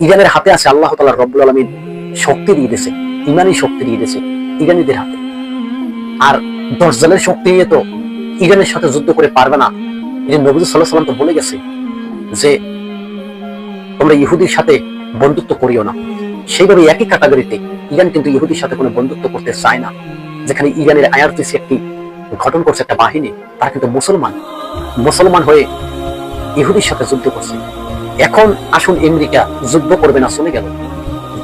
ইরানের হাতে আছে আল্লাহ তাআলা রব্বুল আলামিন শক্তি দিয়ে দিয়েছে, ইমানি শক্তি দিয়ে দিয়েছে ইরানিদের হাতে। আর দজ্জালের শক্তি নিয়ে তো ইরানের সাথে যুদ্ধ করে পারবে না। এই যে নবী সাল্লাল্লাহু আলাইহি ওয়াসাল্লাম তো বলে গেছে যে তোমরা ইহুদির সাথে বন্ধুত্ব করিও না। সেইভাবে একই ক্যাটাগরিতে ইরান কিন্তু ইহুদির সাথে কোনো বন্ধুত্ব করতে চায় না। যেখানে ইরানের আইআরজিসি একটি গঠন করছে একটা বাহিনী, তারা কিন্তু মুসলমান হয়ে ইহুদির সাথে যুদ্ধ করছে। এখন আসুন আমেরিকা যুদ্ধ করবে না, চলে গেল।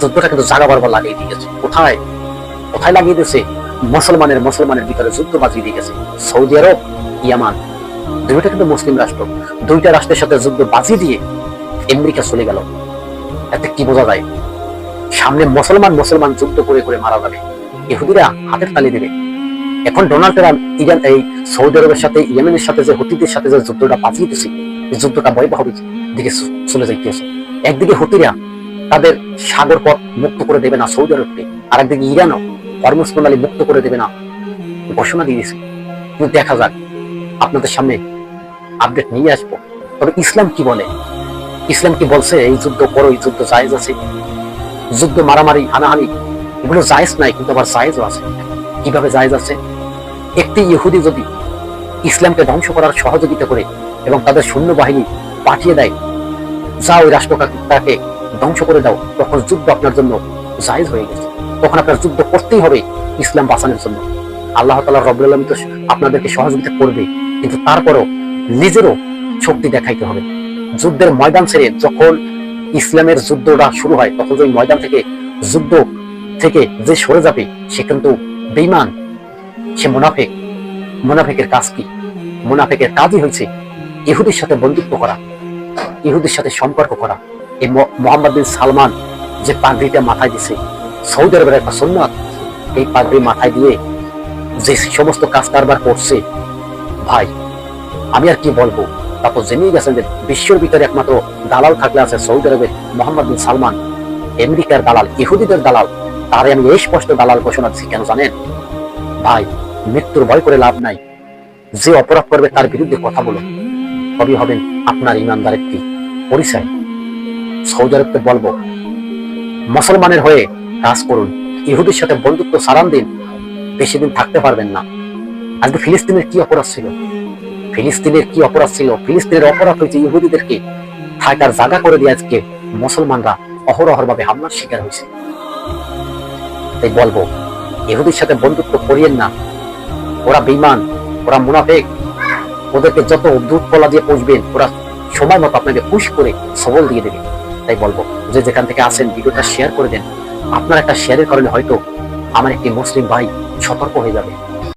যুদ্ধটা কিন্তু জাগা বারবার লাগিয়ে দিয়ে গেছে। কোথায় কোথায় লাগিয়ে দিয়েছে? মুসলমানের ভিতরে যুদ্ধ বাজিয়ে দিয়ে গেছে। সৌদি আরব, ইয়ামান, দুইটা কিন্তু মুসলিম রাষ্ট্র, দুইটা রাষ্ট্রের সাথে যুদ্ধ বাজিয়ে দিয়ে আমেরিকা চলে গেল। এতে কি বোঝা যায়? সামনে মুসলমান যুদ্ধ করে করে মারা যাবে, ইহুদিরা হাতের তালি দেবে। এখন ডোনাল্ড ট্রাম্প ইরান এই সৌদি আরবের সাথে ইয়েমেনের সাথে যে হুতিদের সাথে যে যুদ্ধটা বাঁচিয়ে দিচ্ছে, এই যুদ্ধটা ভয়াবহ দিকে চলে যাইতেছে। একদিকে হুতিরা তাদের সাগর পথ মুক্ত করে দেবে না সৌদি আরবকে, আর একদিকে ইরানও হরমুজ প্রণালী মুক্ত করে দেবে না ঘোষণা দিয়েছে। কিন্তু দেখা যাক, আপনাদের সামনে আপডেট নিয়ে আসবো। তবে ইসলাম কি বলে? ইসলাম কি বলছে এই যুদ্ধ করো, এই যুদ্ধ জায়েজ আছে? যুদ্ধ, মারামারি, হানাহানি এগুলো জায়েজ নাই, কিন্তু আবার জায়েজও আছে। কিভাবে জায়েজ আছে? একটি ইহুদি যদি ইসলামকে ধ্বংস করার সহযোগিতা করে এবং তাদের সৈন্যবাহিনী পাঠিয়ে দেয়, যা ওই রাষ্ট্রটাকে ধ্বংস করে দাও, তখন যুদ্ধ আপনার জন্য জায়েজ হয়ে গেছে। তখন আপনার যুদ্ধ করতেই হবে ইসলাম বাঁচানোর জন্য। আল্লাহ তাআলা রব্বুল আলামিন তো আপনাদেরকে সহযোগিতা করবে, কিন্তু তারপরও নিজেরও শক্তি দেখাইতে হবে। যুদ্ধের ময়দান ছেড়ে যখন ইসলামের যুদ্ধটা শুরু হয়, তখন ওই ময়দান থেকে যুদ্ধ থেকে যে সরে যাবে সে কিন্তু বেঈমান, সে মুনাফিক। মুনাফিকের কাজ কি? মুনাফিকের কাজই হয়েছে ইহুদির সাথে বন্ধুত্ব করা, ইহুদির সাথে সম্পর্ক করা। এই মোহাম্মদ বিন সালমান যে পাগড়িটা মাথায় দিছে, সৌদি আরবের একটা সুন্নাত, এই পাগড়ি মাথায় দিয়ে যে সমস্ত কাজ কারবার করছে, ভাই আমি আর কি বলবো। তারপর জেনেই গেছেন যে বিশ্বের ভিতরে একমাত্র দালাল থাকলে আছে সৌদি আরবের মোহাম্মদ বিন সালমান, আমেরিকার দালাল, ইহুদিদের দালাল। তারে আমি এই স্পষ্ট দালাল ঘোষণা দিচ্ছি। কেন জানেন ভাই? মৃত্যুর ভয় করে লাভ নাই। যে অপরাধ করবে তার বিরুদ্ধে কথা বলুন, তবেই হবেন আপনার ইমানদার একটি পরিচয়। সৌদি আরবকে বলবো, মুসলমানের হয়ে কাজ করুন, ইহুদির সাথে বন্ধুত্ব সারান দিন, বেশি দিন থাকতে পারবেন না। আজকে ফিলিস্তিনের কি অপরাধ ছিল? ফিলিস্তিনের অপরাধ হয়েছে ইহুদিদেরকে থাকার জায়গা করে দিয়ে আজকে মুসলমানরা অহরহর ভাবে হামলার শিকার হয়েছে। তাই বলবো, ইহুদির সাথে বন্ধুত্ব করিয়েন না। ওরা বেঈমান, ওরা মুনাফিক। ওদেরকে যত দুধ কলা দিয়ে পুষবেন, ওরা সময় মতো আপনাকে পুশ করে সবল দিয়ে দেবে। তাই বলবো, যে যেখান থেকে আসেন ভিডিওটা শেয়ার করে দেন। আপনার একটা শেয়ারের কারণে হয়তো আমার একটি মুসলিম ভাই সতর্ক হয়ে যাবে।